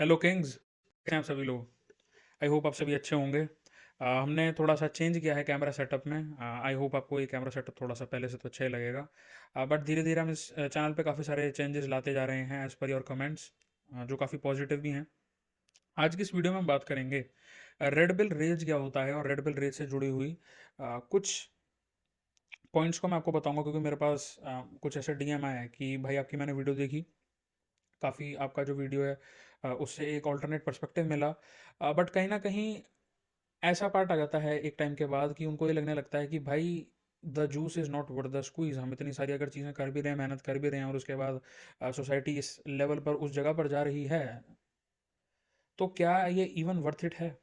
Hello Kings, कैसे हैं आप सभी लोग। आई होप आप सभी अच्छे होंगे। हमने थोड़ा सा चेंज किया है कैमरा सेटअप में। आई होप आपको ये कैमरा सेटअप थोड़ा सा पहले से तो अच्छा ही लगेगा। बट धीरे धीरे हम इस चैनल पे काफ़ी सारे चेंजेस लाते जा रहे हैं एज पर योर कमेंट्स, जो काफ़ी पॉजिटिव भी हैं। आज की इस वीडियो में हम बात करेंगे रेड बिल रेज क्या होता है और रेड बिल रेज से जुड़ी हुई कुछ पॉइंट्स को मैं आपको बताऊंगा, क्योंकि मेरे पास कुछ ऐसे डीएम आए हैं कि भाई आपकी मैंने वीडियो देखी, काफ़ी आपका जो वीडियो है उससे एक ऑल्टरनेट पर्सपेक्टिव मिला। बट कहीं ना कहीं ऐसा पार्ट आ जाता है एक टाइम के बाद कि उनको ये लगने लगता है कि भाई the juice is not worth the squeeze. हम इतनी सारी अगर चीज़ें कर भी रहे हैं, मेहनत कर भी रहे हैं, और उसके बाद सोसाइटी इस लेवल पर उस जगह पर जा रही है, तो क्या ये इवन वर्थ इट है।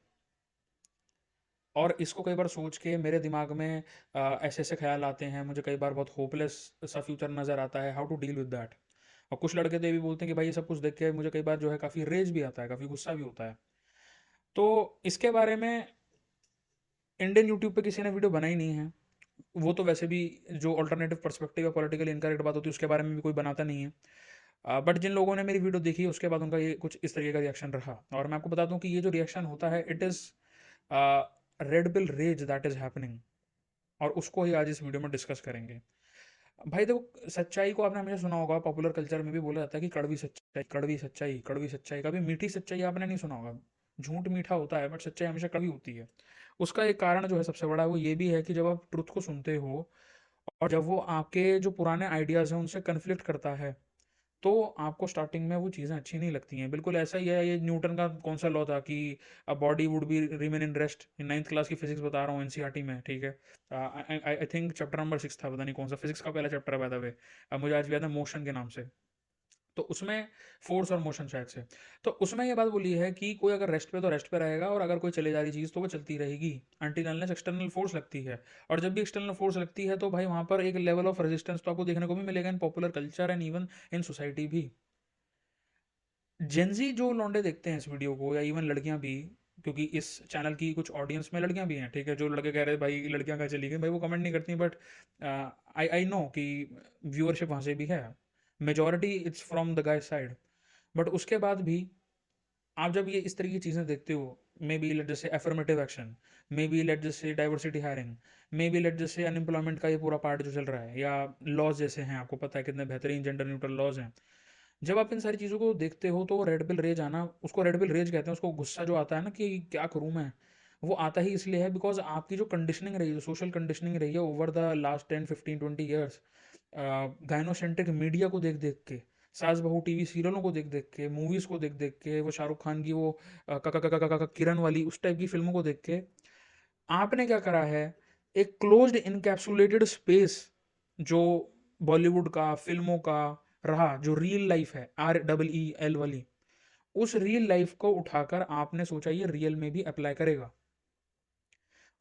और इसको कई बार सोच के मेरे दिमाग में ऐसे ऐसे ख्याल आते हैं, मुझे कई बार बहुत होपलेस सा फ्यूचर नज़र आता है, how to deal with that. और कुछ लड़के तो ये भी बोलते हैं कि भाई ये सब कुछ देख के मुझे कई बार जो है काफ़ी रेज भी आता है, काफ़ी गुस्सा भी होता है। तो इसके बारे में इंडियन यूट्यूब पे किसी ने वीडियो बनाई नहीं है। वो तो वैसे भी जो अल्टरनेटिव पर्सपेक्टिव या पॉलिटिकली इनकरेक्ट बात होती है उसके बारे में भी कोई बनाता नहीं है। बट जिन लोगों ने मेरी वीडियो देखी उसके बाद उनका ये कुछ इस तरीके का रिएक्शन रहा, और मैं आपको बता दूं कि ये जो रिएक्शन होता है it is red bill rage that is happening. और उसको ही आज इस वीडियो में डिस्कस करेंगे। भाई देखो, सच्चाई को आपने हमेशा सुना होगा, पॉपुलर कल्चर में भी बोला जाता है कि कड़वी सच्चाई, कड़वी सच्चाई, कड़वी सच्चाई। कभी मीठी सच्चाई आपने नहीं सुना होगा। झूठ मीठा होता है बट सच्चाई हमेशा कड़वी होती है। उसका एक कारण जो है सबसे बड़ा, वो ये भी है कि जब आप ट्रुथ को सुनते हो और जब वो आपके जो पुराने आइडियाज़ हैं उनसे कन्फ्लिक्ट करता है, तो आपको स्टार्टिंग में वो चीज़ें अच्छी नहीं लगती हैं। बिल्कुल ऐसा ही है, ये न्यूटन का कौन सा लॉ था कि a body would be remain in rest. Ninth class की फिजिक्स बता रहा हूँ, एनसीईआरटी में, ठीक है। आई थिंक चैप्टर नंबर 6 था, पता नहीं कौन सा, फिजिक्स का पहला चैप्टर है बाय द वे। मुझे आज भी याद है, मोशन के नाम से। तो उसमें फोर्स और मोशन शायद से, तो उसमें ये बात बोली है कि कोई अगर रेस्ट पे तो रेस्ट पे रहेगा, और अगर कोई चले जा रही चीज़ तो वो चलती रहेगी अनटिल अनलेस एक्सटर्नल फोर्स लगती है। और जब भी एक्सटर्नल फोर्स लगती है तो भाई वहाँ पर एक लेवल ऑफ रेजिस्टेंस तो आपको देखने को भी मिलेगा in popular culture and even in society भी। जेंजी जो लौंडे देखते हैं इस वीडियो को, या इवन लड़कियां भी, क्योंकि इस चैनल की कुछ ऑडियंस में लड़कियां भी हैं, ठीक है। जो लड़के कह रहे हैं भाई लड़कियां कहाँ चली गई, भाई वो कमेंट नहीं करती, बट आई आई नो कि व्यूअरशिप वहाँ से भी है। Majority it's from the guy side. But उसके बाद भी आप जब ये इस तरह की चीज़ें देखते हो, मे बी लेट जैसे affirmative action, maybe let जैसे diversity hiring, maybe let जैसे अनएम्प्लॉयमेंट का ये पूरा पार्ट जो चल रहा है, या लॉज जैसे हैं, आपको पता है कितने बेहतरीन जेंडर न्यूट्रल लॉज हैं। जब आप इन सारी चीज़ों को देखते हो तो रेड बिल रेज आना, उसको रेड बिल रेज कहते हैं, उसको गुस्सा जो आता है ना कि क्या करूँ मैं, वो आता ही इसलिए है बिकॉज आपकी जो कंडीशनिंग रही है, सोशल कंडीशनिंग रही है over the last 10 15 20 years, gynocentric media को देख देख के, सास बहू टीवी सीरियलों को देख देख के, मूवीज़ को देख देख के, वो शाहरुख खान की वो काका काका काका किरण वाली उस टाइप की फिल्मों को देख के, आपने क्या करा है, एक क्लोज्ड इनकैप्सुलेटेड स्पेस जो बॉलीवुड का, फिल्मों का रहा, जो रियल लाइफ है, REEL वाली, उस रियल लाइफ को उठाकर आपने सोचा ये रियल में भी अप्लाई करेगा।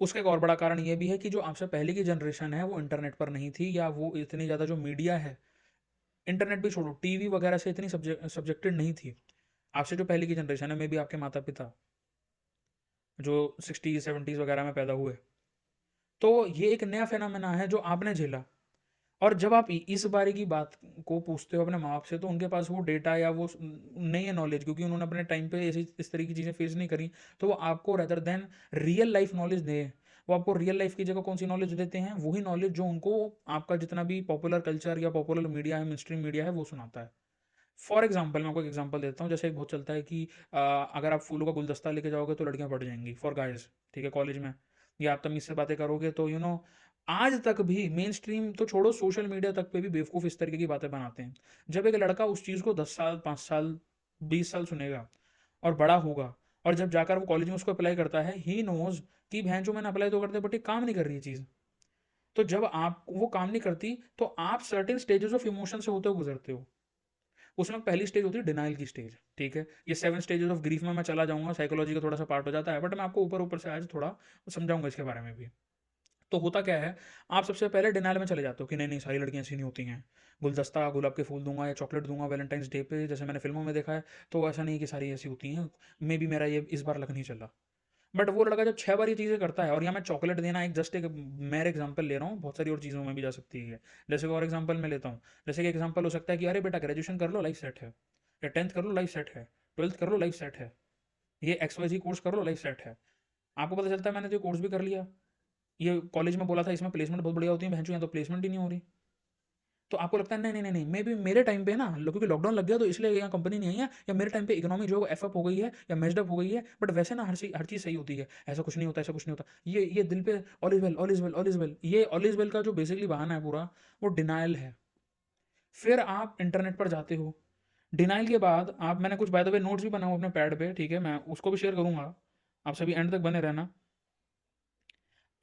उसका एक और बड़ा कारण ये भी है कि जो आपसे पहले की जनरेशन है वो इंटरनेट पर नहीं थी, या वो इतनी ज़्यादा जो मीडिया है, इंटरनेट भी छोड़ो, टीवी वगैरह से इतनी सब्जेक्टेड नहीं थी। आपसे जो पहले की जनरेशन है, मे बी आपके माता पिता जो 60s 70s वगैरह में पैदा हुए, तो ये एक नया फेनोमेना है जो आपने झेला। और जब आप इस बारे की बात को पूछते हो अपने माँ बाप से, तो उनके पास वो डेटा या वो नहीं है नॉलेज, क्योंकि उन्होंने अपने टाइम पे ऐसी इस तरह की चीज़ें फेस नहीं करी। तो वो आपको rather than real life knowledge दे, वो आपको रियल लाइफ की जगह कौन सी नॉलेज देते हैं, वही नॉलेज जो उनको आपका जितना भी पॉपुलर कल्चर या पॉपुलर मीडिया है, मेन स्ट्रीम मीडिया है, वो सुनाता है। फॉर एग्जाम्पल मैं आपको एक एग्जाम्पल देता हूँ, जैसे एक बहुत चलता है कि अगर आप फूलों का गुलदस्ता लेके जाओगे तो लड़कियां पड़ जाएंगी, फॉर गाइज, ठीक है, कॉलेज में, या आप तमीज से बातें करोगे तो आज तक भी मेन स्ट्रीम तो छोड़ो, सोशल मीडिया तक पे भी बेवकूफ़ इस तरीके की बातें बनाते हैं। जब एक लड़का उस चीज़ को 10 साल 5 साल 20 साल सुनेगा और बड़ा होगा, और जब जाकर वो कॉलेज में उसको अप्लाई करता है, ही नोज कि भैन जो मैंने अप्लाई तो करते बट ये काम नहीं कर रही है चीज़। तो जब आप वो काम नहीं करती, तो आप सर्टेन स्टेजेस ऑफ इमोशन से होते हुए गुजरते हो। उसमें पहली स्टेज होती है डिनाइल की स्टेज, ठीक है। ये 7 स्टेजेस ऑफ ग्रीफ में मैं चला जाऊंगा, साइकोलॉजी का थोड़ा सा पार्ट हो जाता है, बट मैं आपको ऊपर ऊपर से आज थोड़ा समझाऊंगा इसके बारे में भी। तो होता क्या है, आप सबसे पहले डिनाइल में चले जाते हो कि नहीं नहीं सारी लड़कियां ऐसी नहीं होती हैं, गुलदस्ता गुलाब के फूल दूंगा या चॉकलेट दूंगा वैलेंटाइंस डे पे, जैसे मैंने फिल्मों में देखा है, तो ऐसा नहीं कि सारी ऐसी होती हैं, मे बी मेरा ये इस बार लग नहीं चला। बट वो लड़का जब 6 बार ये चीज़ें करता है, और यहाँ मैं चॉकलेट देना एक जस्ट एक मेरे एग्जांपल ले रहा हूँ, बहुत सारी और चीज़ों में भी जा सकती है, जैसे कि और एग्जांपल मैं लेता हूँ, जैसे कि एग्जांपल हो सकता है कि अरे बेटा ग्रेजुएशन कर लो लाइफ सेट है, या 10th कर लो लाइफ सेट है, 12th कर लो, लाइफ सेट है। ये XYZ कोर्स कर लो, लाइफ सेट है। आपको पता चलता है मैंने जो कोर्स भी कर लिया, ये कॉलेज में बोला था इसमें प्लेसमेंट बहुत बढ़िया होती है, भैंचो यहाँ तो प्लेसमेंट ही नहीं हो रही। तो आपको लगता है नहीं नहीं नहीं नहीं, मे भी मेरे टाइम पे ना, क्योंकि लॉकडाउन लग गया तो इसलिए यहाँ कंपनी नहीं आई है, या मेरे टाइम पे इकोनॉमी जो एफ अप हो गई है या मेजड अप हो गई है। बट वैसे ना हर चीज़ सही होती है, ऐसा कुछ नहीं होता, ऐसा कुछ नहीं होता। ये दिल पे all is well, all is well, all is well, ये ऑल इज वेल का जो बेसिकली बहाना है पूरा, वो डिनाइल है। फिर आप इंटरनेट पर जाते हो, डिनाइल के बाद आप, मैंने कुछ बाय द वे नोट्स भी बनाए अपने पैड पे, ठीक है, मैं उसको भी शेयर करूंगा, आप सभी एंड तक बने रहना।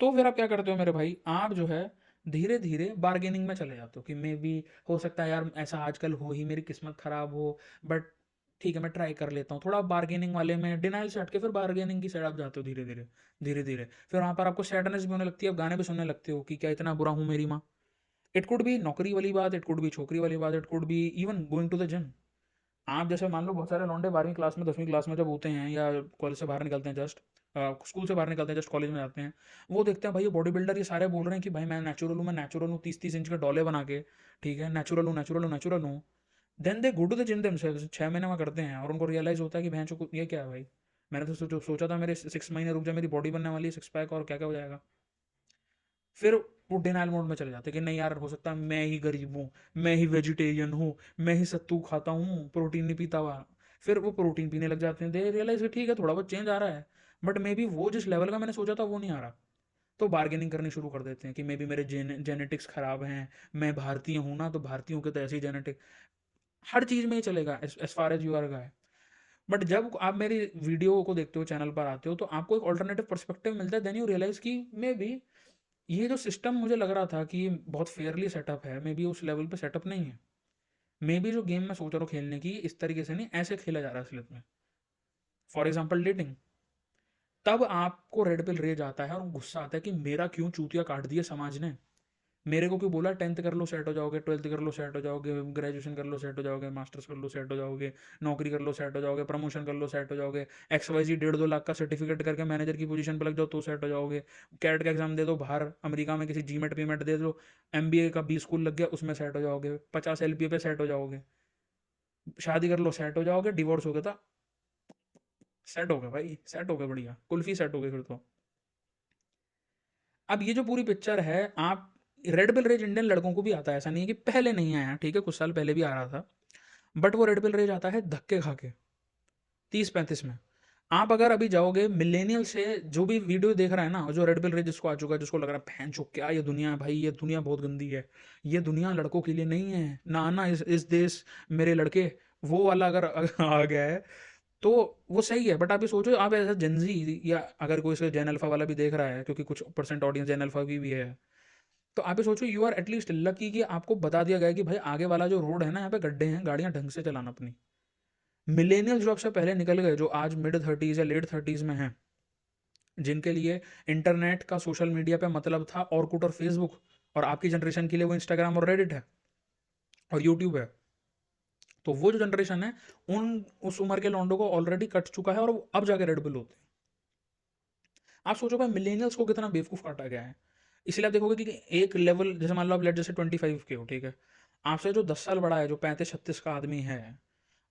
तो फिर आप क्या करते हो मेरे भाई, आप जो है धीरे धीरे बार्गेनिंग में चले जाते हो कि मे बी हो सकता है यार ऐसा आजकल हो ही, मेरी किस्मत खराब हो, बट ठीक है मैं ट्राई कर लेता हूँ थोड़ा। बार्गेनिंग वाले में डिनाइल से हट के फिर बार्गेनिंग की साइड आप जाते हो धीरे धीरे, धीरे धीरे। फिर वहाँ पर आपको सैडनेस भी होने लगती है, आप गाने भी सुनने लगते हो कि क्या इतना बुरा हूँ मेरी माँ। इट कुड बी नौकरी वाली बात, इट कुड बी छोकरी वाली बात, it could be even going to the gym. आप जैसे मान लो बहुत सारे लौंडे 12वीं क्लास में 10वीं क्लास में जब होते हैं, या कॉलेज से बाहर निकलते हैं, जस्ट स्कूल से बाहर निकलते हैं, जस्ट कॉलेज में जाते हैं, वो देखते हैं भाई ये बॉडी बिल्डर, ये सारे बोल रहे हैं कि भाई मैं नेचुरल हूँ, मैं नेचुरल हूँ, 30-30 इंच के डोले बना के, ठीक है, नेचुरल हूँ, नेचुरल हूँ, नेचुरल हूँ। Then they go to the gym themselves, 6 महीने में करते हैं, और उनको रियलाइज होता है कि भैंस ये क्या है भाई, मैंने तो सोचा था मेरे 6 महीने रुक जाए, मेरी बॉडी बनने वाली है, 6 पैक और क्या क्या हो जाएगा। फिर वो डिनाइल मोड में चले जाते हैं कि नहीं यार हो सकता है मैं ही गरीब हूँ, मैं ही वेजिटेरियन हूँ, मैं ही सत्तू खाता हूँ, प्रोटीन नहीं पीता हुआ। फिर वो प्रोटीन पीने लग जाते हैं, दे रियलाइज कि ठीक है थोड़ा बहुत चेंज आ रहा है, बट मे बी वो जिस लेवल का मैंने सोचा था वो नहीं आ रहा। तो बार्गेनिंग करनी शुरू कर देते हैं कि मे बी मेरे जेनेटिक्स खराब हैं, मैं भारतीय हूँ ना, तो भारतीयों के तो ऐसी जेनेटिक, हर चीज़ में ही चलेगा as far as you are guy. But जब आप मेरी वीडियो को देखते हो, चैनल पर आते हो, तो आपको एक ऑल्टरनेटिव पर्सपेक्टिव मिलता है, देन यू रियलाइज कि मे बी ये जो सिस्टम मुझे लग रहा था कि बहुत फेयरली सेटअप है, मे बी उस लेवल पे सेटअप नहीं है। मे बी जो गेम मैं सोच रहा हूँ खेलने की, इस तरीके से नहीं, ऐसे खेला जा रहा है असलियत में। For example dating. तब आपको रेड पिल रेज आता है और गुस्सा आता है कि मेरा क्यों चूतिया काट दिया समाज ने, मेरे को क्यों बोला 10th कर लो सेट हो जाओगे, 12th कर लो सेट हो जाओगे, ग्रेजुएशन कर लो सेट हो जाओगे, मास्टर्स कर लो सेट हो जाओगे, नौकरी कर लो सेट हो जाओगे, प्रमोशन कर लो सेट हो जाओगे, XYZ 1.5 लाख का सर्टिफिकेट करके मैनेजर की पोजीशन पर लग जाओ तो सेट हो जाओगे, कैट का एग्जाम दे दो बाहर अमेरिका में, किसी जीमेट पीमेट दे दो, MBA का B स्कूल लग गया उसमें सेट हो जाओगे, 50 LPA पे सेट हो जाओगे, शादी कर लो सेट हो जाओगे, डिवोर्स हो गया था सेट हो गया भाई, सेट हो गया, बढ़िया कुल्फी सेट हो गई फिर तो। अब ये जो पूरी पिक्चर है, आप रेड पिल रेज इंडियन लड़कों को भी आता है, ऐसा नहीं है कि पहले नहीं आया, ठीक है कुछ साल पहले भी आ रहा था, बट वो रेड पिल रेज आता है धक्के खा के 30-35 में। आप अगर अभी जाओगे मिलेनियल से, जो भी वीडियो देख रहा है ना, जो रेड पिल रेज जिसको आ चुका है, जिसको लग रहा है भैंचो क्या ये दुनिया है भाई, ये दुनिया बहुत गंदी है, ये दुनिया लड़कों के लिए नहीं है ना ना, इस देश मेरे लड़के, वो वाला अगर आ गया है तो वो सही है। बट आप ये सोचो, आप ऐसा जेनजी, या अगर कोई इसका जेन अल्फा वाला भी देख रहा है, क्योंकि कुछ परसेंट ऑडियंस जेन अल्फा की भी है, तो आप ये सोचो यू आर एटलीस्ट लकी कि आपको बता दिया गया है कि भाई आगे वाला जो रोड है ना, यहाँ पे गड्ढे हैं, गाड़ियां ढंग से चलाना अपनी। मिलेनियल जो आपसे पहले निकल गए, जो आज मिड 30s या लेट 30s में हैं, जिनके लिए इंटरनेट का सोशल मीडिया पे मतलब था ऑरकुट और फेसबुक, और आपकी जनरेशन के लिए वो इंस्टाग्राम और रेडिट है और यूट्यूब है, तो वो जो जनरेशन है, उन उस उम्र के लौंडों को ऑलरेडी कट चुका है और वो अब जाके रेड बुल होते हैं। आप सोचो भाई मिलेनियल्स को कितना बेवकूफ़ काटा गया है। इसलिए आप देखोगे कि एक लेवल, जैसे मान लो आप लेट जैसे 25 के हो, ठीक है, आपसे जो 10 साल बड़ा है, जो 35-36 का आदमी है,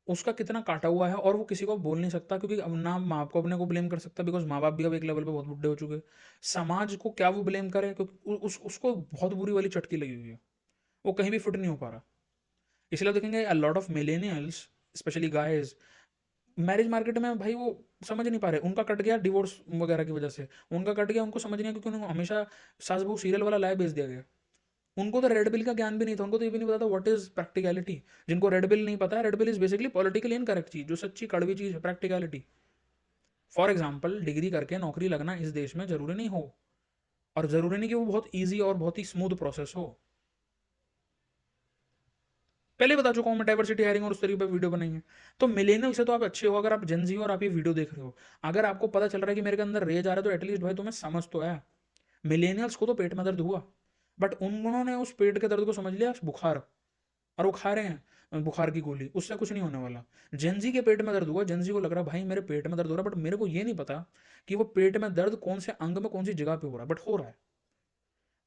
उसका कितना काटा हुआ है, और वो किसी को बोल नहीं सकता, क्योंकि अब ना माँ बाप को अपने को ब्लेम कर सकता, बिकॉज माँ बाप भी अब एक लेवल पे बहुत बुढ़े हो चुके हैं। समाज को क्या वो ब्लेम करे, क्योंकि उसको बहुत बुरी वाली चटकी लगी हुई है, वो कहीं भी फिट नहीं हो पा रहा। इसलिए आप देखेंगे a lot of millennials, specially guys, marriage market में भाई वो समझ नहीं पा रहे, उनका कट गया डिवोर्स वगैरह की वजह से, उनका कट गया, उनको समझ नहीं आया, क्योंकि उनको हमेशा सास बहू सीरियल वाला लाइव भेज दिया गया। उनको तो रेड बिल का ज्ञान भी नहीं था, उनको तो ये भी नहीं पता था व्हाट इज प्रैक्टिकलिटी। जिनको रेड बिल नहीं पता है, red bill is basically politically incorrect चीज, जो सच्ची कड़वी चीज है, प्रैक्टिकलिटी। फॉर एग्जाम्पल डिग्री करके नौकरी लगना इस देश में जरूरी नहीं हो, और जरूरी नहीं कि वो बहुत ईजी और बहुत ही स्मूथ प्रोसेस हो। पहले बता चुका हूँ मैं, डाइवर्सिटी हायरिंग और उस तरीके पर वीडियो बनाई है। तो मिलेनियल से तो आप अच्छे हो, अगर आप जेंजी हो और आप ये वीडियो देख रहे हो, अगर आपको पता चल रहा है कि मेरे के अंदर रेज आ रहा है, तो एटलीस्ट भाई तुम्हें समझ तो आया। मिलेनियल्स को तो पेट में दर्द हुआ, बट उन्होंने उस पेट के दर्द को समझ लिया बुखार, और वो खा रहे हैं बुखार की गोली, उससे कुछ नहीं होने वाला। जेंजी के पेट में दर्द हुआ, जेंजी को लग रहा भाई मेरे पेट में दर्द हो रहा है, बट मेरे को ये नहीं पता कि वो पेट में दर्द कौन से अंग में कौन सी जगह पे हो रहा है, बट हो रहा है।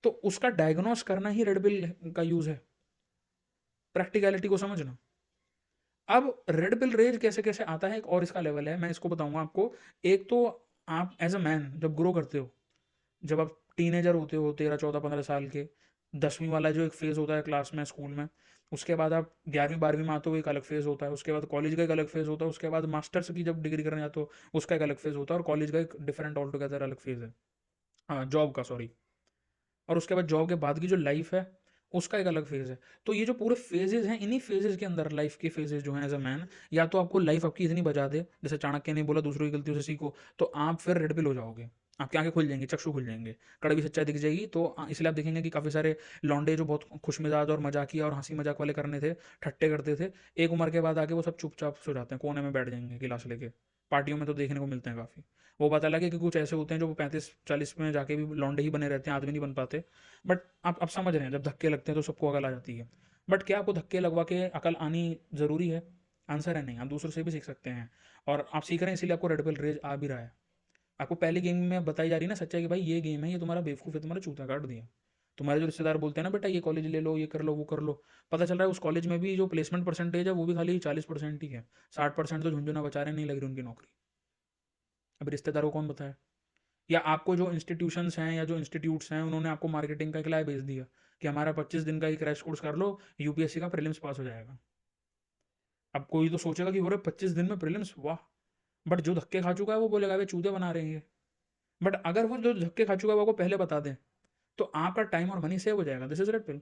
तो उसका डायग्नोस करना ही रेड बिल का यूज है, प्रैक्टिकलिटी को समझना। अब रेड पिल रेज कैसे कैसे आता है, एक और इसका लेवल है, मैं इसको बताऊंगा आपको। एक तो आप एज अ मैन जब ग्रो करते हो, जब आप टीनेजर होते हो 13 14 15 साल के, 10वीं वाला जो एक फेज़ होता है क्लास में स्कूल में, उसके बाद आप 11वीं 12वीं में आते हो, एक अलग फेज़ होता है, उसके बाद कॉलेज का एक अलग फेज़ होता है, उसके बाद मास्टर्स की जब डिग्री करने जाते हो उसका एक अलग फेज़ होता है, और कॉलेज का एक डिफरेंट ऑल टुगेदर अलग फेज़ है, हाँ जॉब का सॉरी, और उसके बाद जॉब के बाद की जो लाइफ है उसका एक अलग फेज़ है। तो ये जो पूरे फेजेस हैं, इन्हीं फेजेस के अंदर लाइफ के फेजेस जो हैं एज अ मैन, या तो आपको लाइफ आपकी इतनी बजा दे, जैसे चाणक्य ने बोला दूसरों की गलतियों से सीखो, तो आप फिर रेड पिल हो जाओगे, आपकी आंखें खुल जाएंगी, चक्षु खुल जाएंगे, कड़वी सच्चाई दिख जाएगी। तो इसलिए आप देखेंगे कि काफ़ी सारे लौंडे जो बहुत खुशमिजाज और मजाकिया और हंसी मजाक वाले करने थे, ठट्टे करते थे, एक उम्र के बाद आके वो सब चुपचाप सो जाते हैं, कोने में बैठ जाएंगे गिलास लेके। पार्टियों में तो देखने को मिलते हैं काफ़ी। वो पता लगे कि कुछ ऐसे होते हैं जो 35 40 में जाके भी लौंडे ही बने रहते हैं, आदमी नहीं बन पाते। बट आप समझ रहे हैं, जब धक्के लगते हैं तो सबको अकल आ जाती है। बट क्या आपको धक्के लगवा के अकल आनी ज़रूरी है? आंसर है नहीं, आप दूसरों से भी सीख सकते हैं, और आप सीख रहे हैं इसीलिए आपको रेड पिल रेज आ भी रहा है। आपको पहली गेम में बताई जा रही है ना सच्चाई कि भाई ये गेम है, ये तुम्हारा बेवकूफ़ है, तुम्हारा चूता काट दिया। तुम्हारे जो रिश्तेदार बोलते हैं ना बेटा ये कॉलेज ले लो, ये कर लो, वो कर लो, पता चल रहा है उस कॉलेज में भी जो प्लेसमेंट परसेंटेज है वो भी खाली 40% ही है। 60% तो झुंझुना बचा रहे, नहीं लग रही उनकी नौकरी। अब रिश्तेदारों को कौन बताए? या आपको जो इंस्टीट्यूशंस हैं या जो इंस्टीट्यूट्स हैं उन्होंने आपको मार्केटिंग का किलाया भेज दिया कि हमारा 25 दिन का ही क्रैश कोर्स कर लो, यूपीएससी का प्रीलिम्स पास हो जाएगा। अब कोई तो सोचेगा कि हो रहे 25 दिन में प्रीलिम्स, वाह। बट जो धक्के खा चुका है वो बोलेगा वे चूते बना रहे हैं। बट अगर वो जो धक्के खा चुका है वो आपको पहले बता दें तो आपका टाइम और मनी सेव हो जाएगा। This is red pill.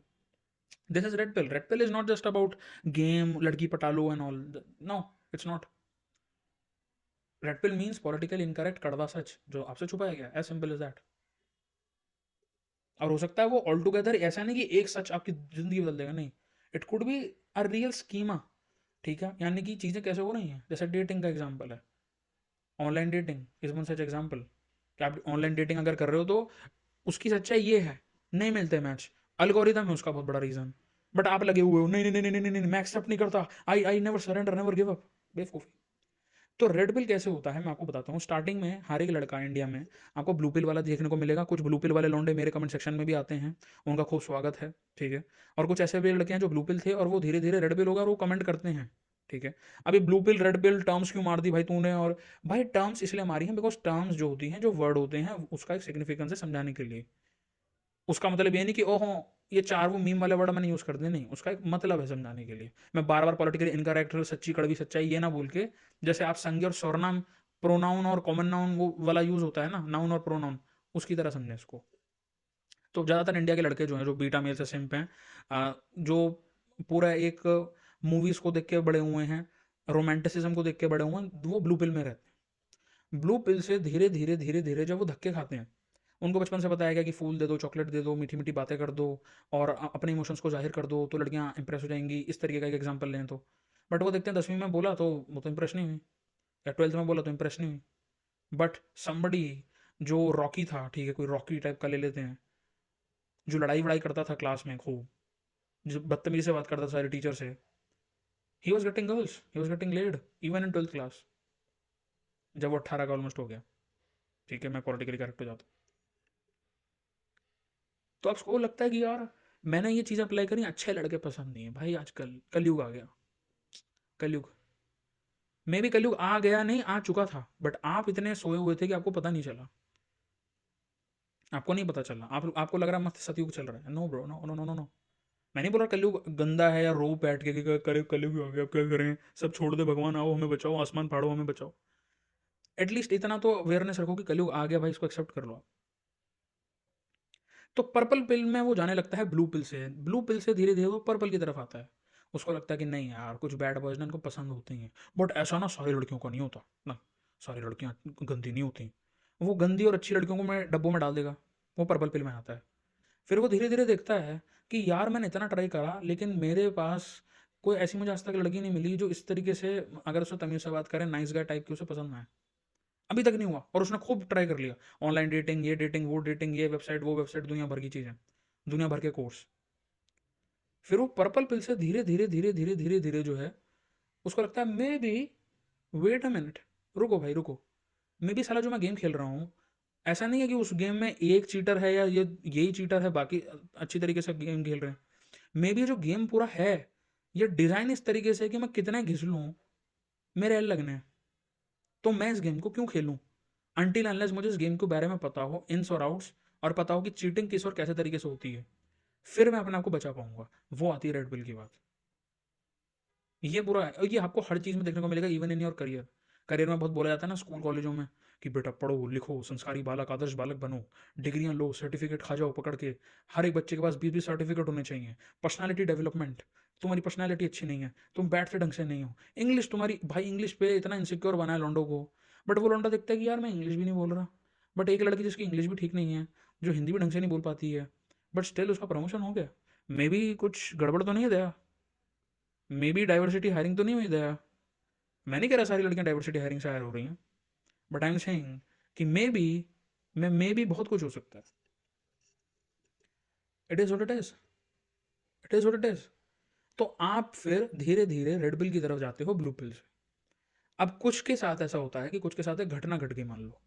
This is red pill. Red pill is not just about game, लड़की पटालो and all. No, it's not. Red pill means political incorrect कड़वा सच जो आपसे छुपाया गया, एज सिंपल इज दैट। और हो सकता है वो ऑल टुगेदर ऐसा नहीं कि एक सच आपकी जिंदगी बदल देगा, नहीं। It could be a real schema. ठीक है, यानी कि चीज़ें कैसे हो रही हैं, जैसे डेटिंग का एग्जाम्पल है, online dating is one such example. कि आप ऑनलाइन डेटिंग अगर कर रहे हो तो उसकी सच्चाई ये है, नहीं मिलते मैच, अल्गोरिदम है उसका बहुत बड़ा रीजन। बट आप लगे हुए हो नहीं नहीं नहीं नहीं नहीं, मैं एक्सेप्ट नहीं करता, I I never surrender, never give up. बेवकूफ़ी। तो रेड पिल कैसे होता है मैं आपको बताता हूँ। स्टार्टिंग में हर एक लड़का इंडिया में आपको ब्लू पिल वाला देखने को मिलेगा। कुछ ब्लू पिल वाले लौंडे मेरे कमेंट सेक्शन में भी आते हैं, उनका खूब स्वागत है, ठीक है। और कुछ ऐसे भी लड़के हैं जो ब्लू पिल थे और वो धीरे धीरे रेड पिल होगा और वो कमेंट करते हैं, ठीक है। अभी ब्लू पिल रेड पिल टर्म्स क्यों मार दी भाई तूने? और भाई टर्म्स इसलिए मारी हैं बिकॉज टर्म्स जो होती हैं, जो वर्ड होते हैं, उसका एक सिग्निफिकेंस है समझाने के लिए। उसका मतलब ये नहीं कि ओहो ये चार वो मीम वाले वर्ड मैंने यूज़ कर दिए, नहीं, उसका एक मतलब है समझाने के लिए। मैं बार बार पॉलिटिकली इनकरेक्ट, सच्ची कड़वी सच्चाई ये ना बोल के, जैसे आप संज्ञा और सर्वनाम, प्रोनाउन और कॉमन नाउन वो वाला यूज़ होता है ना, नाउन और प्रोनाउन, उसकी तरह समझें इसको। तो ज़्यादातर इंडिया के लड़के जो हैं जो बीटा मेल से सिम्प हैं, जो पूरा एक मूवीज़ को देख के बड़े हुए हैं, रोमांटिसिज्म को देख के बड़े हुए हैं, वो ब्लू पिल में रहते हैं। ब्लू पिल से धीरे धीरे धीरे धीरे जब वो धक्के खाते हैं, उनको बचपन से बताया गया कि फूल दे दो, चॉकलेट दे दो, मीठी मीठी बातें कर दो, और अपने इमोशंस को जाहिर कर दो तो लड़कियां इंप्रेस हो जाएंगी, इस तरीके का एक एग्जांपल लें तो। बट वो देखते हैं 10वीं में बोला तो वो तो इंप्रेस नहीं हुई, या 12th में बोला तो इंप्रेस नहीं हुई। बट समबडी जो रॉकी था, ठीक है, कोई रॉकी टाइप का ले लेते हैं, जो लड़ाई वड़ाई करता था क्लास में खूब, जो बदतमीजी से बात करता था सारे टीचर से, he was getting girls, he was getting laid even in 12th class, जब वो 18 का ऑलमोस्ट हो गया। ठीक है, मैं पॉलिटिकली करेक्ट हो जाता हूँ। तो आपको लगता है कि यार मैंने ये चीज़ अप्लाई करी, अच्छे लड़के पसंद नहीं है भाई, आजकल कलयुग आ गया। कलयुग में भी कलयुग आ गया नहीं, आ चुका था, बट आप इतने सोए हुए थे कि आपको पता नहीं चला। आपको नहीं पता चला, आप आपको लग रहा है मस्त सतयुग चल रहा है। No bro, no no no no no. मैं नहीं बोल रहा कलयुग गंदा है या रो बैठ के कि करे कलयुग आ गया अब क्या करें, सब छोड़ दे, भगवान आओ हमें बचाओ, आसमान फाड़ो हमें बचाओ। एटलीस्ट इतना तो अवेयरनेस रखो कि कलयुग आ गया भाई, इसको एक्सेप्ट कर लो। तो पर्पल पिल में वो जाने लगता है ब्लू पिल से, ब्लू पिल से धीरे धीरे वो पर्पल की तरफ आता है। उसको लगता है कि नहीं यार कुछ बैड बॉयज ना इनको पसंद होते हैं, बट ऐसा ना सारी लड़कियों का नहीं होता ना, सारी लड़कियां गंदी नहीं होती। वो गंदी और अच्छी लड़कियों को मैं डब्बों में डाल देगा, वो पर्पल पिल में आता है। फिर वो धीरे धीरे देखता है कि यार मैंने इतना ट्राई करा लेकिन मेरे पास कोई ऐसी मुझे आज तक लड़की नहीं मिली जो इस तरीके से, अगर उससे तमीज से बात करें, नाइस गाय टाइप की, उसे पसंद आए। अभी तक नहीं हुआ और उसने खूब ट्राई कर लिया, ऑनलाइन डेटिंग, ये डेटिंग, वो डेटिंग, ये वेबसाइट, वो वेबसाइट, दुनिया भर की चीज़ें, दुनिया भर के कोर्स। फिर वो पर्पल पिल से धीरे धीरे धीरे धीरे धीरे धीरे जो है, उसको लगता है maybe, wait a minute, रुको भाई रुको, मे बी साला जो मैं गेम खेल रहा हूँ, ऐसा नहीं है कि उस गेम में एक चीटर है या ये यही चीटर है, बाकी अच्छी तरीके से गेम खेल रहे हैं। मे बी जो गेम पूरा है ये डिज़ाइन इस तरीके से है कि मैं कितना घिस लूँ, मेरे एल लगने हैं, तो मैं इस गेम को क्यों खेलूँ? अनटिल अनलेस मुझे इस गेम के बारे में पता हो, इन्स और आउट्स, और पता हो कि चीटिंग किस और कैसे तरीके से होती है, फिर मैं अपने आप को बचा पाऊँगा। वो आती है रेड पिल की बात। ये बुरा है, और ये आपको हर चीज़ में देखने को मिलेगा, even in your career. Career में बहुत बोला जाता है ना स्कूल कॉलेजों में, कि बेटा पढ़ो लिखो, संस्कारी बालक आदर्श बालक बनो, डिग्रियां लो, सर्टिफिकेट खा जाओ पकड़ के। हर एक बच्चे के पास 20-20 सर्टिफिकेट होने चाहिए। पर्सनालिटी डेवलपमेंट, तुम्हारी पर्सनालिटी अच्छी नहीं है, तुम बैठते ढंग से नहीं हो। इंग्लिश तुम्हारी, भाई इंग्लिश पे इतना इनसिक्योर बना है लॉन्डो को, बट वो लॉन्डा देखता है कि यार मैं इंग्लिश भी नहीं बोल रहा। बट एक लड़की जिसकी इंग्लिश भी ठीक नहीं है, जो हिंदी भी ढंग से नहीं बोल पाती है, बट स्टिल उसका प्रमोशन हो गया। मे बी कुछ गड़बड़ तो नहीं है दया, मे बी डाइवर्सिटी हायरिंग तो नहीं हुई दया। मैं नहीं कह रहा सारी लड़कियां डाइवर्सिटी हायरिंग से हायर हो रही हैं, बट आई एम सेइंग कि मे बी, मैं मे बी बहुत कुछ हो सकता है। It is what it is, it is what it is. तो आप फिर धीरे धीरे रेड पिल की तरफ जाते हो ब्लू पिल से। अब कुछ के साथ ऐसा होता है कि कुछ के साथ एक घटना घट गई मान लो।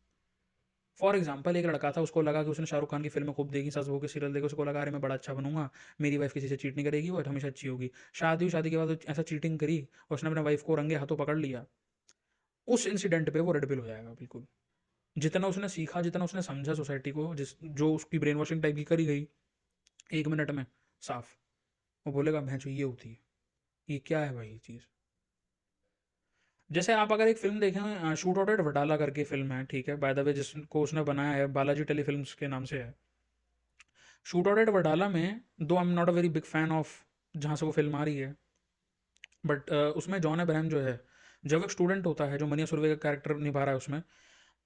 फॉर एग्जाम्पल एक लड़का था, उसको लगा कि उसने शाहरुख खान की फिल्में खूब देखी, सस बहू के सीरियल देखे, उसको लगा अरे मैं बड़ा अच्छा बनूंगा, मेरी वाइफ किसी से चीट नहीं करेगी, वो हमेशा अच्छी होगी। शादी के बाद ऐसा चीटिंग करी और उसने अपने वाइफ को रंगे हाथों पकड़ लिया। उस इंसिडेंट पे वो रेड पिल हो जाएगा बिल्कुल। जितना उसने सीखा, जितना उसने समझा सोसाइटी को, जिस जो उसकी ब्रेन वॉशिंग टाइप की करी गई, 1 मिनट में साफ, वो बोलेगा भैंस ये होती है, ये क्या है भाई ये चीज़। जैसे आप अगर एक फिल्म देखें, शूट आउट एट वडाला करके फिल्म है, ठीक है, बाय द वे जिसको उसने बनाया है बालाजी टेलीफिल्म्स के नाम से है। शूट आउट एट वडाला में, दो I am not a very big fan of जहाँ से वो फिल्म आ रही है, बट उसमें जॉन अब्राहम जो है, जब एक स्टूडेंट होता है जो मनीष सुरवे का कैरेक्टर निभा रहा है उसमें,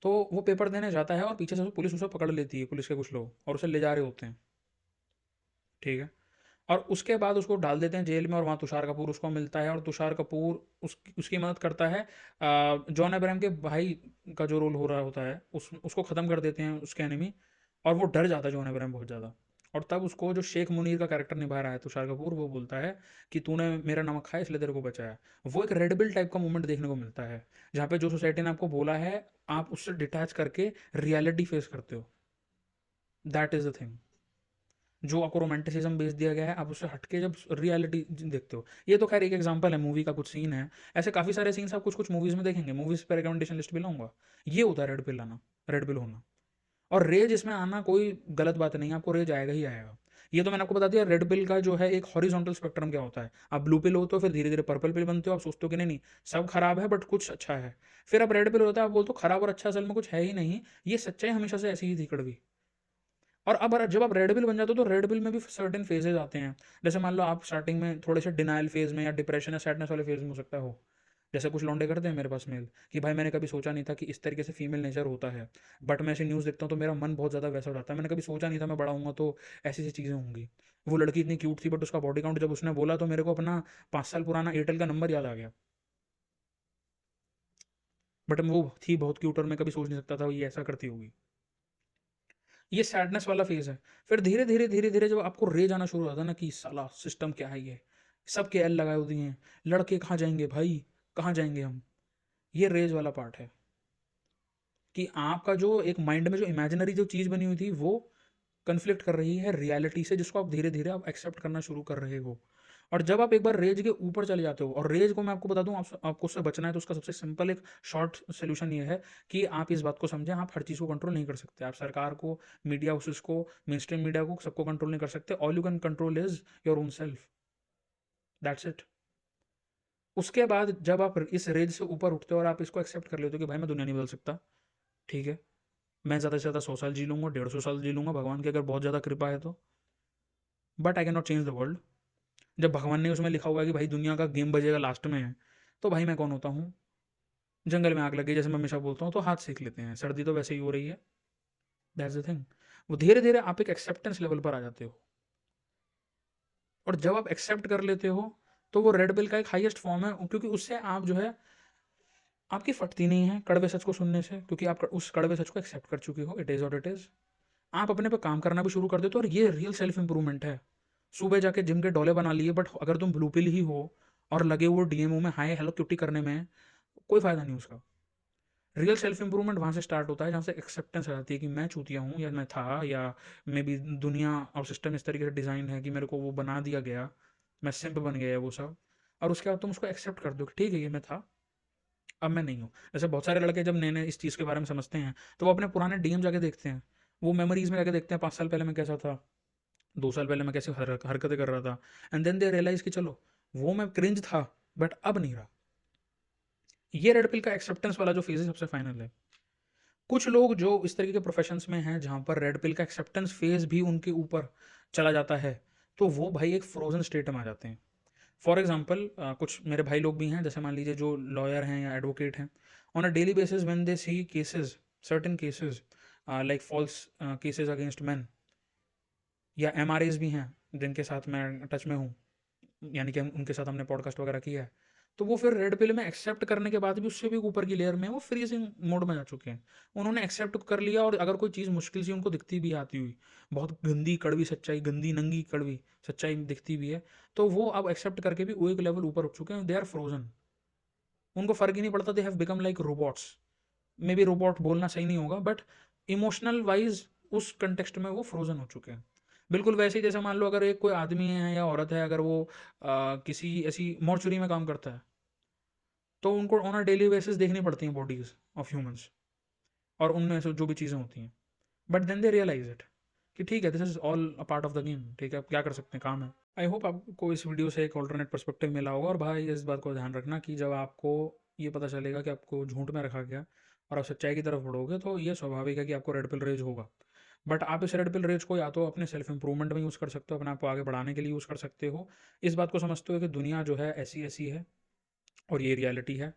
तो वो पेपर देने जाता है और पीछे से पुलिस उसे पकड़ लेती है, पुलिस के कुछ लोग, और उसे ले जा रहे होते हैं, ठीक है। और उसके बाद उसको डाल देते हैं जेल में, और वहाँ तुषार कपूर उसको मिलता है, और तुषार कपूर उसकी मदद करता है। जॉन अब्राहम के भाई का जो रोल हो रहा होता है, उसको ख़त्म कर देते हैं उसके एनिमी, और वो डर जाता है जॉन अब्राहम बहुत ज़्यादा। और तब उसको जो शेख मुनीर का कैरेक्टर निभा रहा है तुषार कपूर, वो बोलता है कि तूने मेरा नमक खाया इसलिए तेरे को बचाया। वो एक रेड बिल टाइप का मूवमेंट देखने को मिलता है, जहाँ पे जो सोसाइटी ने आपको बोला है, आप उससे डिटैच करके रियलिटी फेस करते हो। That is the thing. जो आपको रोमांटिसिज्म बेच दिया गया है, आप उससे हटके जब रियलिटी देखते हो। ये तो खैर एक एग्जांपल है, मूवी का कुछ सीन है। ऐसे काफ़ी सारे सीन्स आप कुछ कुछ मूवीज़ में देखेंगे, मूवीज़ पे रिकमेंडेशन लिस्ट भी लाऊंगा। ये होता है रेड पिल आना, रेड पिल होना। और रेज इसमें आना कोई गलत बात नहीं है, आपको रेज आएगा ही आएगा। ये तो मैंने आपको बता दिया रेड पिल का जो है एक हॉरिजॉन्टल स्पेक्ट्रम क्या होता है। आप ब्लू पिल होते हो, फिर धीरे धीरे पर्पल पिल बनते हो, आप सोचते हो कि नहीं नहीं सब खराब है बट कुछ अच्छा है। फिर अब रेड पिल होता है, आप बोलते हो खराब और अच्छा असल में कुछ है ही नहीं, ये सच्चाई हमेशा से ऐसी ही थी कड़वी। और अब जब आप रेड बिल बन जाते हो, तो रेड बिल में भी सर्टेन फेजेस आते हैं। जैसे मान लो आप स्टार्टिंग में थोड़े से डिनाइल फेज में या डिप्रेशन या सैडनेस वाले फेज में हो सकता हो। जैसे कुछ लौंडे करते हैं मेरे पास मेल, कि भाई मैंने कभी सोचा नहीं था कि इस तरीके से फीमेल नेचर होता है, बट मैं ऐसी न्यूज़ देखता हूँ तो मेरा मन बहुत ज़्यादा वैसा हो जाता है। मैंने कभी सोचा नहीं था मैं बड़ा हूँगा तो ऐसी ऐसी चीज़ें होंगी। वो लड़की इतनी क्यूट थी, बट उसका बॉडी काउंट जब उसने बोला तो मेरे को अपना 5 साल पुराना एयरटेल का नंबर याद आ गया। बट वो थी बहुत क्यूट, और मैं कभी सोच नहीं सकता था ये ऐसा करती होगी। ये सैडनेस वाला फेज है। फिर धीरे धीरे धीरे धीरे जब आपको रेज आना शुरू होता है ना, कि साला सिस्टम क्या है ये, सबके एल लगाए होती हैं, लड़के कहाँ जाएंगे भाई, कहाँ जाएंगे हम, ये रेज वाला पार्ट है। कि आपका जो एक माइंड में जो इमेजिनरी जो चीज़ बनी हुई थी, वो कन्फ्लिक्ट कर रही है रियलिटी से, जिसको आप धीरे धीरे आप एक्सेप्ट करना शुरू कर रहे हो। और जब आप एक बार रेज के ऊपर चले जाते हो, और रेज को मैं आपको बता दूं, आपको उससे बचना है तो उसका सबसे सिंपल एक शॉर्ट सोल्यूशन ये है कि आप इस बात को समझें, आप हर चीज़ को कंट्रोल नहीं कर सकते। आप सरकार को, मीडिया हाउसेस को, मेन स्ट्रीम मीडिया को, सबको कंट्रोल नहीं कर सकते। All you can control is your own self, that's it. उसके बाद जब आप इस रेज से ऊपर उठते हो और आप इसको एक्सेप्ट कर लेते हो कि भाई मैं दुनिया नहीं बदल सकता, ठीक है, मैं ज़्यादा से ज़्यादा 100 साल जी लूंगा, 150 साल जी लूंगा, भगवान की अगर बहुत ज़्यादा कृपा है तो, but I can not change the world. जब भगवान ने उसमें लिखा हुआ है कि भाई दुनिया का गेम बजेगा लास्ट में, तो भाई मैं कौन होता हूँ। जंगल में आग लगी, जैसे मैं हमेशा बोलता हूँ, तो हाथ सेक लेते हैं, सर्दी तो वैसे ही हो रही है। That's the thing. वो धीरे धीरे आप एक एक्सेप्टेंस लेवल पर आ जाते हो, और जब आप एक्सेप्ट कर लेते हो, तो वो रेड बिल का एक हाईएस्ट फॉर्म है, क्योंकि उससे आप जो है, आपकी फटती नहीं है कड़वे सच को सुनने से, क्योंकि आप उस कड़वे सच को एक्सेप्ट कर चुके हो, इट इज़ और इट इज़। आप अपने पे काम करना भी शुरू कर देते हो, और ये रियल सेल्फ इंप्रूवमेंट है। सुबह जाके जिम के डोले बना लिए, बट अगर तुम ब्लू पिल ही हो और लगे वो डीएमओ में हाय हेलो क्यूटी करने में, कोई फायदा नहीं उसका। रियल सेल्फ इंप्रूवमेंट वहां से स्टार्ट होता है, जहाँ से एक्सेप्टेंस आ जाती है कि मैं चूतिया हूँ, या मैं था, या मे बी दुनिया और सिस्टम इस तरीके से डिजाइन है कि मेरे को वो बना दिया गया, मैं सिंप बन गया वो सब। और उसके बाद तुम उसको एक्सेप्ट कर दो कि ठीक है ये मैं था, अब मैं नहीं हूँ। जैसे बहुत सारे लड़के जब नए नए इस चीज़ के बारे में समझते हैं तो वो अपने पुराने डीएम जाके देखते हैं, वो मेमोरीज में जाके देखते हैं 5 साल पहले मैं कैसा था, 2 साल पहले मैं कैसे हरकतें कर रहा था, एंड देन दे रियलाइज कि चलो वो मैं क्रिंज था बट अब नहीं रहा। ये रेड पिल का एक्सेप्टेंस वाला जो फेज है सबसे फाइनल है। कुछ लोग जो इस तरीके के प्रोफेशंस में हैं जहाँ पर रेड पिल का एक्सेप्टेंस फेज भी उनके ऊपर चला जाता है, तो वो भाई एक फ्रोजन स्टेट में आ जाते हैं। फॉर एग्जाम्पल कुछ मेरे भाई लोग भी हैं, जैसे मान लीजिए जो लॉयर हैं या एडवोकेट हैं, on a daily basis when they see cases, certain cases like false cases against man, या एमआरएस भी हैं जिनके साथ मैं टच में हूँ, यानी कि उनके साथ हमने पॉडकास्ट वगैरह किया है, तो वो फिर रेड पिल में एक्सेप्ट करने के बाद भी उससे भी ऊपर की लेयर में वो फ्रीजिंग मोड में जा चुके हैं। उन्होंने एक्सेप्ट कर लिया, और अगर कोई चीज़ मुश्किल सी उनको दिखती भी आती हुई, बहुत गंदी कड़वी सच्चाई, गंदी नंगी कड़वी सच्चाई दिखती भी है, तो वो अब एक्सेप्ट करके भी वो एक लेवल ऊपर उठ चुके हैं, दे आर फ्रोजन। उनको फर्क ही नहीं पड़ता, they have become like robots. May be robot बोलना सही नहीं होगा, बट इमोशनल वाइज उस कंटेक्स्ट में वो फ्रोजन हो चुके हैं। बिल्कुल वैसे ही जैसे मान लो अगर एक कोई आदमी है या औरत है, अगर वो किसी ऐसी मॉर्चुरी में काम करता है, तो उनको ऑन अ डेली बेसिस देखनी पड़ती हैं बॉडीज ऑफ ह्यूमंस, और उनमें से जो भी चीज़ें होती हैं, but then they realise it कि ठीक है, this is all a part of the game, ठीक है, अब क्या कर सकते हैं, काम है। आई होप आपको इस वीडियो से एक ऑल्टरनेट पर्सपेक्टिव मिला होगा। और भाई इस बात को ध्यान रखना कि जब आपको ये पता चलेगा कि आपको झूठ में रखा गया और आप सच्चाई की तरफ बढ़ोगे, तो ये स्वाभाविक है कि आपको रेड पिल रेज होगा। बट आप इस रेड पिल रेज को या तो अपने सेल्फ इंप्रूवमेंट में यूज़ कर सकते हो, अपने आप को आगे बढ़ाने के लिए यूज़ कर सकते हो, इस बात को समझते हो कि दुनिया जो है ऐसी ऐसी है और ये रियलिटी है,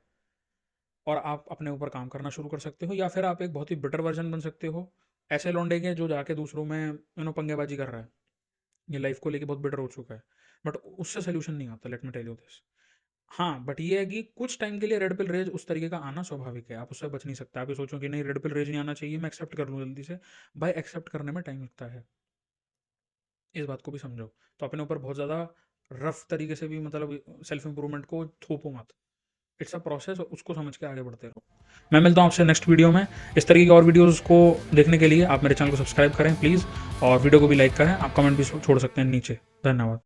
और आप अपने ऊपर काम करना शुरू कर सकते हो, या फिर आप एक बहुत ही बेटर वर्जन बन सकते हो, ऐसे लौंडे के जो जाके दूसरों में पंगेबाजी कर रहा है, ये लाइफ को लेके बहुत बेटर हो चुका है, बट उससे सोल्यूशन नहीं आता, let me tell you this. हाँ, बट ये है कि कुछ टाइम के लिए रेड पिल रेज उस तरीके का आना स्वाभाविक है, आप उससे बच नहीं सकते। आप ये सोचो कि नहीं रेड पिल रेज नहीं आना चाहिए, मैं एक्सेप्ट कर लूँ जल्दी से, भाई एक्सेप्ट करने में टाइम लगता है, इस बात को भी समझो। तो अपने ऊपर बहुत ज़्यादा रफ तरीके से भी मतलब सेल्फ इंप्रूवमेंट को थोपो मत, इट्स अ प्रोसेस, उसको समझ के आगे बढ़ते रहो। मैं मिलता हूँ आपसे नेक्स्ट वीडियो में। इस तरीके के और वीडियोस को देखने के लिए आप मेरे चैनल को सब्सक्राइब करें प्लीज़, और वीडियो को भी लाइक करें, आप कमेंट भी छोड़ सकते हैं नीचे। धन्यवाद।